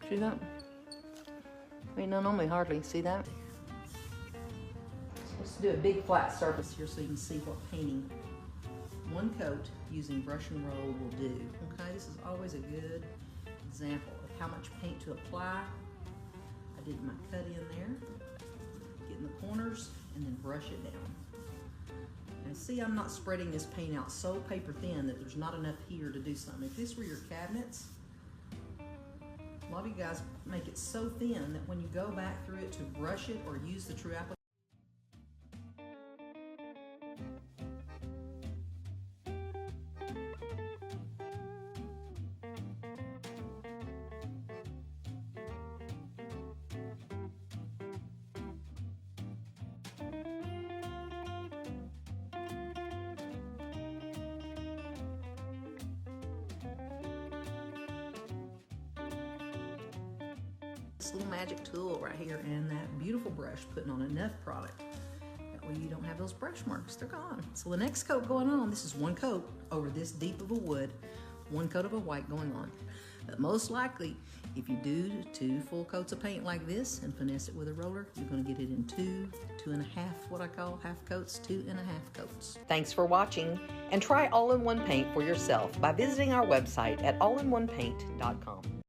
See that? Ain't none on me hardly. See that? Let's do a big flat surface here so you can see what painting one coat using brush and roll will do. Okay, this is always a good example of how much paint to apply. I did my cut in there, get in the corners, and then brush it down. And see, I'm not spreading this paint out so paper thin that there's not enough here to do something. If this were your cabinets, a lot of you guys make it so thin that when you go back through it to brush it or use the true applicator, this little magic tool right here and that beautiful brush putting on enough product. That way you don't have those brush marks, they're gone. So the next coat going on, this is one coat over this deep of a wood, one coat of a white going on. But most likely, if you do 2 full coats of paint like this and finesse it with a roller, you're gonna get it in 2 and a half, what I call half coats, 2 and a half coats. Thanks for watching, and try all-in-one paint for yourself by visiting our website at allinonepaint.com.